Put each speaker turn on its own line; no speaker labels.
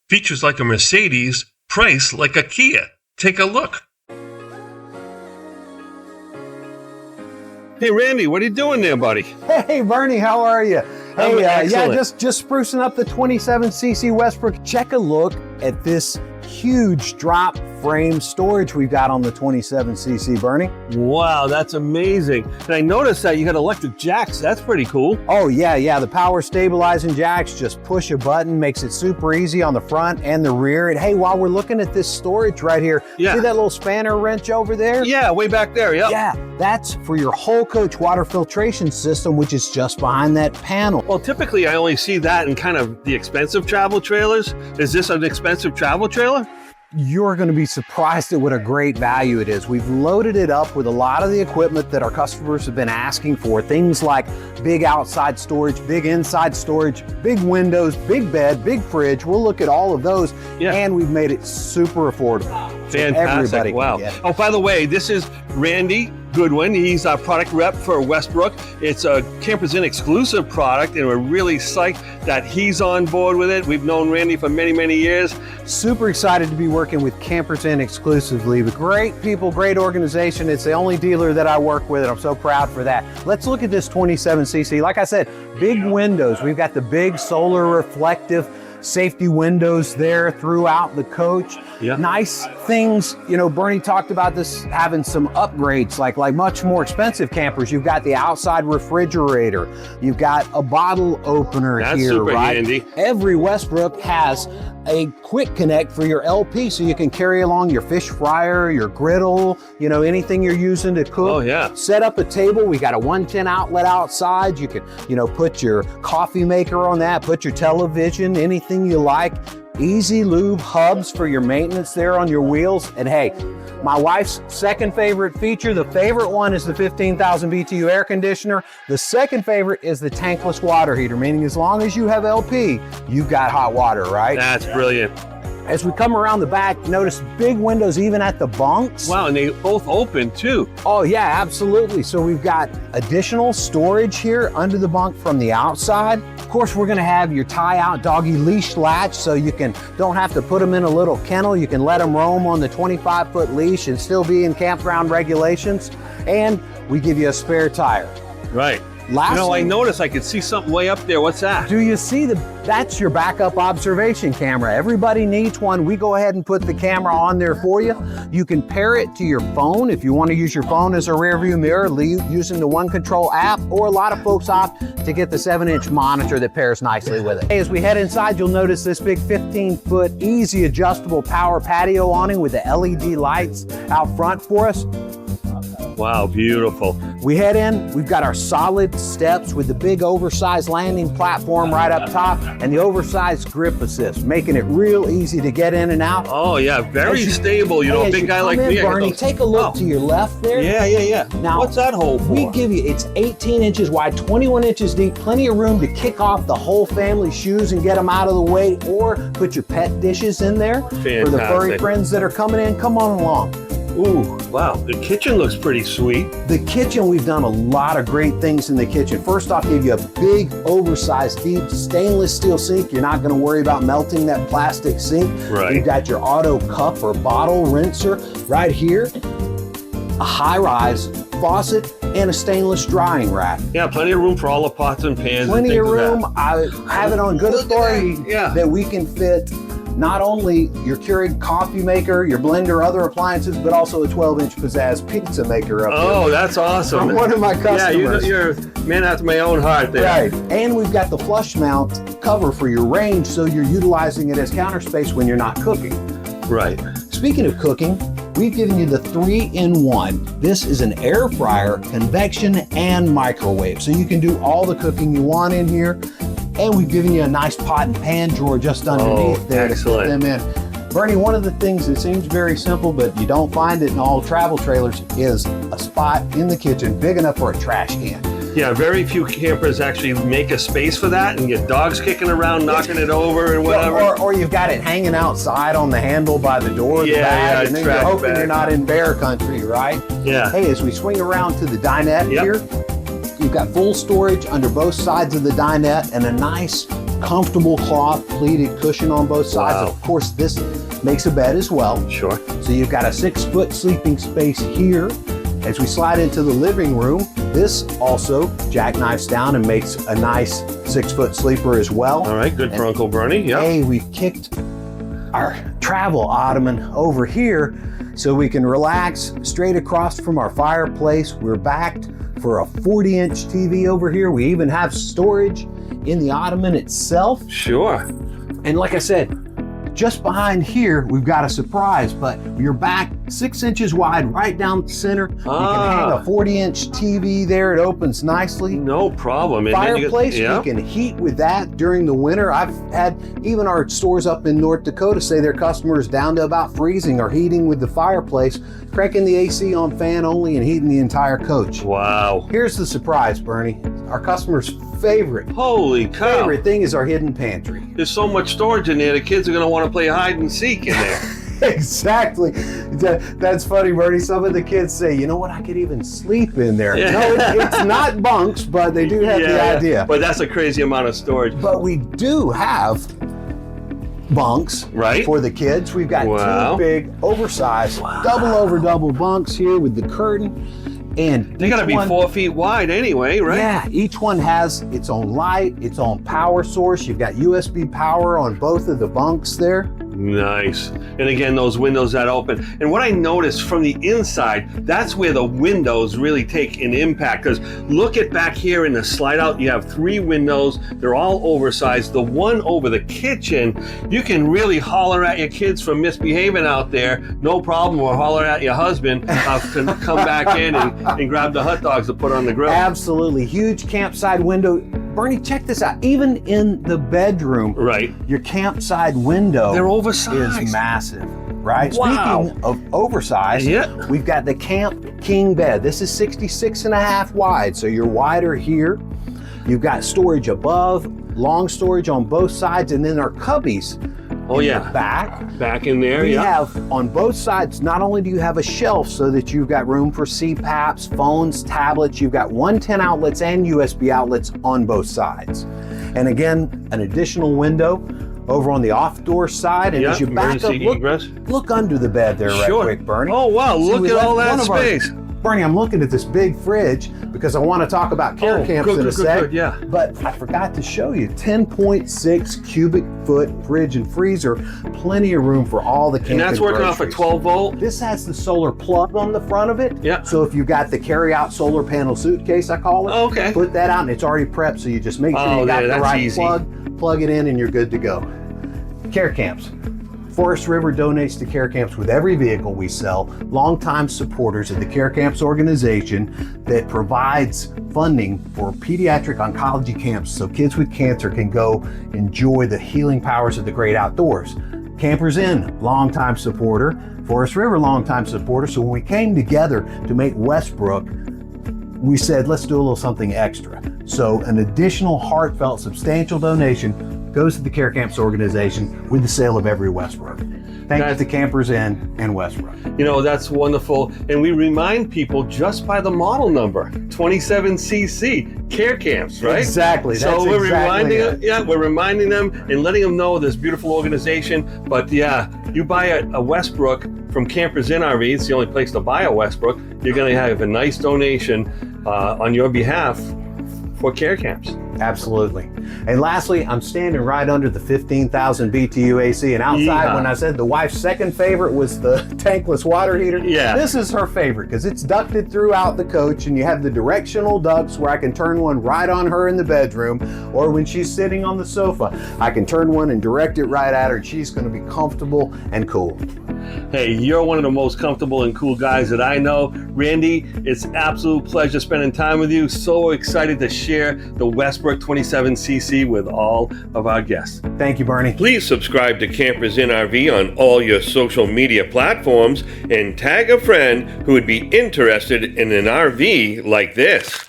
Features like a Mercedes, price like a Kia. Take a look. Hey, Randy, what are you doing there, buddy?
Hey, Bernie, how are you? Hey,
excellent.
just sprucing up the 27cc Westbrook. Check a look at this huge drop frame storage we've got on the 27cc, Bernie.
Wow, that's amazing. And I noticed that you got electric jacks. That's pretty cool.
Oh yeah, the power stabilizing jacks, just push a button, makes it super easy on the front and the rear. And hey, while we're looking at this storage right here, see that little spanner wrench over there?
Yeah, way back there, yep.
Yeah, that's for your whole coach water filtration system, which is just behind that panel.
Well, typically I only see that in kind of the expensive travel trailers. Is this an expensive travel trailer?
You're going to be surprised at what a great value it is. We've loaded it up with a lot of the equipment that our customers have been asking for. Things like big outside storage, big inside storage, big windows, big bed, big fridge. We'll look at all of those, and we've made it super affordable.
Fantastic.
So everybody
wow.
can get it.
Oh, by the way, this is Randy Goodwin. He's our product rep for Westbrook. It's a Campers Inn exclusive product, and we're really psyched that he's on board with it. We've known Randy for many, many years.
Super excited to be working with Campers Inn exclusively. With great people, great organization. It's the only dealer that I work with, and I'm so proud for that. Let's look at this 27cc. Like I said, big windows. We've got the big solar reflective safety windows there throughout the coach.
Yeah.
Nice things, you know, Bernie talked about this having some upgrades, like much more expensive campers. You've got the outside refrigerator. You've got a bottle opener
That's
here,
super
right?
handy.
Every Westbrook has a quick connect for your LP, so you can carry along your fish fryer, your griddle, you know, anything you're using to cook.
Oh, yeah.
Set up a table. We got a 110 outlet outside. You can, you know, put your coffee maker on that, put your television, anything you like. Easy lube hubs for your maintenance there on your wheels. And hey, my wife's second favorite feature, the favorite one is the 15,000 BTU air conditioner. The second favorite is the tankless water heater, meaning as long as you have LP, you've got hot water, right?
That's brilliant.
As we come around the back, notice big windows even at the bunks.
Wow, and they both open too.
Oh yeah, absolutely. So we've got additional storage here under the bunk from the outside. Of course, we're gonna have your tie-out doggy leash latch, so you don't have to put them in a little kennel. You can let them roam on the 25-foot leash and still be in campground regulations. And we give you a spare tire.
Right.
Lastly,
you know, I noticed I could see something way up there. What's that?
do you see that's your backup observation camera. Everybody needs one. We go ahead and put the camera on there for you. You can pair it to your phone if you want to use your phone as a rear view mirror using the One Control app, or a lot of folks opt to get the 7-inch monitor that pairs nicely with it. Hey, as we head inside, you'll notice this big 15-foot easy adjustable power patio awning with the LED lights out front for us.
Wow, beautiful.
We head in, we've got our solid steps with the big oversized landing platform right up top and the oversized grip assist, making it real easy to get in and out.
Oh yeah, very stable. You know, a big guy like me.
Bernie, take a look to your left there.
Yeah.
Now,
what's that hole for?
We give you, it's 18 inches wide, 21 inches deep, plenty of room to kick off the whole family shoes and get them out of the way, or put your pet dishes in there.
Fantastic.
For the furry friends that are coming in, come on along.
Ooh, wow, the kitchen looks pretty sweet.
The kitchen, we've done a lot of great things in the kitchen. First off, give you a big, oversized, deep stainless steel sink. You're not gonna worry about melting that plastic sink.
Right.
You've got your auto cup or bottle rinser right here. A high-rise faucet and a stainless drying rack.
Yeah, plenty of room for all the pots and pans.
Plenty
and
of
things
room.
Like that.
I have it on good authority
Yeah.
that we can fit not only your Keurig coffee maker, your blender, other appliances, but also a 12-inch pizzazz pizza maker up there.
Oh, that's awesome.
From one of my customers.
Yeah, you're a man after my own heart there.
Right, and we've got the flush mount cover for your range, so you're utilizing it as counter space when you're not cooking.
Right.
Speaking of cooking, we've given you the 3-in-1. This is an air fryer, convection, and microwave, so you can do all the cooking you want in here. And we've given you a nice pot and pan drawer just underneath there
excellent.
to put them in. Bernie, one of the things that seems very simple, but you don't find it in all travel trailers, is a spot in the kitchen big enough for a trash can.
Yeah, very few campers actually make a space for that and get dogs kicking around, knocking it over and whatever.
Or you've got it hanging outside on the handle by the door of the
Yeah,
bag, and then you're
trash
hoping
bag.
you're not in bear country, right?
Yeah.
Hey, as we swing around to the dinette
Yep.
here, you've got full storage under both sides of the dinette and a nice comfortable cloth pleated cushion on both sides.
Wow.
Of course, this makes a bed as well.
Sure.
So you've got a 6-foot sleeping space here. As we slide into the living room, this also jackknifes down and makes a nice 6-foot sleeper as well.
All right, good for Uncle Bernie. Yeah.
Hey, we've kicked our travel ottoman over here so we can relax straight across from our fireplace. We're backed for a 40-inch TV over here. We even have storage in the ottoman itself.
Sure.
And like I said, just behind here, we've got a surprise, but you're back 6 inches wide right down the center. You can hang a 40-inch TV there. It opens nicely.
No problem. And
Fireplace,
then
you can heat with that during the winter. I've had even our stores up in North Dakota say their customers down to about freezing are heating with the fireplace, cranking the AC on fan only and heating the entire coach.
Wow.
Here's the surprise, Bernie. Our customers' favorite thing is our hidden pantry.
There's so much storage in there, the kids are going to want to play hide and seek in there.
Exactly. That's funny, Bernie. Some of the kids say, you know what, I could even sleep in there.
Yeah.
No, it's not bunks, but they do have the idea.
But that's a crazy amount of storage.
But we do have bunks for the kids. We've got two big, oversized, double bunks here with the curtain. And
they got to be 4 feet wide anyway, right?
Yeah, each one has its own light, its own power source. You've got USB power on both of the bunks there.
Nice. And again, those windows that open. And what I noticed from the inside, that's where the windows really take an impact. Because look at back here in the slide out, you have 3 windows. They're all oversized. The one over the kitchen, you can really holler at your kids for misbehaving out there. No problem. Or holler at your husband to come back in and grab the hot dogs to put on the grill.
Absolutely. Huge campsite window. Bernie, check this out. Even in the bedroom, your campsite window is massive, right?
Wow.
Speaking of oversized, we've got the Camp King bed. This is 66.5 wide, so you're wider here. You've got storage above, long storage on both sides, and then our cubbies back
in there.
We have on both sides, not only do you have a shelf so that you've got room for CPAPs, phones, tablets, you've got 110 outlets and USB outlets on both sides. And again, an additional window over on the off-door side. And as you back up, look under the bed there quick, Bernie.
Oh, wow, look at all that space.
Bernie, I'm looking at this big fridge because I want to talk about care camps in a sec. But I forgot to show you 10.6 cubic foot fridge and freezer, plenty of room for all the camping.
And that's working off a 12 volt?
This has the solar plug on the front of it. So if you've got the carry out solar panel suitcase, I call it, put that out and it's already prepped. So you just make sure you got the right plug it in and you're good to go. Care camps. Forest River donates to care camps with every vehicle we sell, longtime supporters of the Care Camps organization that provides funding for pediatric oncology camps so kids with cancer can go enjoy the healing powers of the great outdoors. Campers Inn, longtime supporter, Forest River, longtime supporter. So when we came together to make Westbrook, we said, let's do a little something extra. So an additional heartfelt, substantial donation goes to the Care Camps organization with the sale of every Westbrook. Thanks to Campers Inn and Westbrook.
You know, that's wonderful. And we remind people just by the model number, 27cc, Care Camps, right?
Exactly.
So we're reminding them and letting them know this beautiful organization. But you buy a Westbrook from Campers Inn RV, it's the only place to buy a Westbrook, you're going to have a nice donation on your behalf for Care Camps.
Absolutely. And lastly, I'm standing right under the 15,000 BTU AC, and outside when I said the wife's second favorite was the tankless water heater, this is her favorite because it's ducted throughout the coach and you have the directional ducts where I can turn one right on her in the bedroom, or when she's sitting on the sofa, I can turn one and direct it right at her and she's going to be comfortable and cool.
Hey, you're one of the most comfortable and cool guys that I know. Randy, it's an absolute pleasure spending time with you. So excited to share the Westbrook 27cc with all of our guests.
Thank you, Bernie.
Please subscribe to Campers Inn RV on all your social media platforms and tag a friend who would be interested in an RV like this.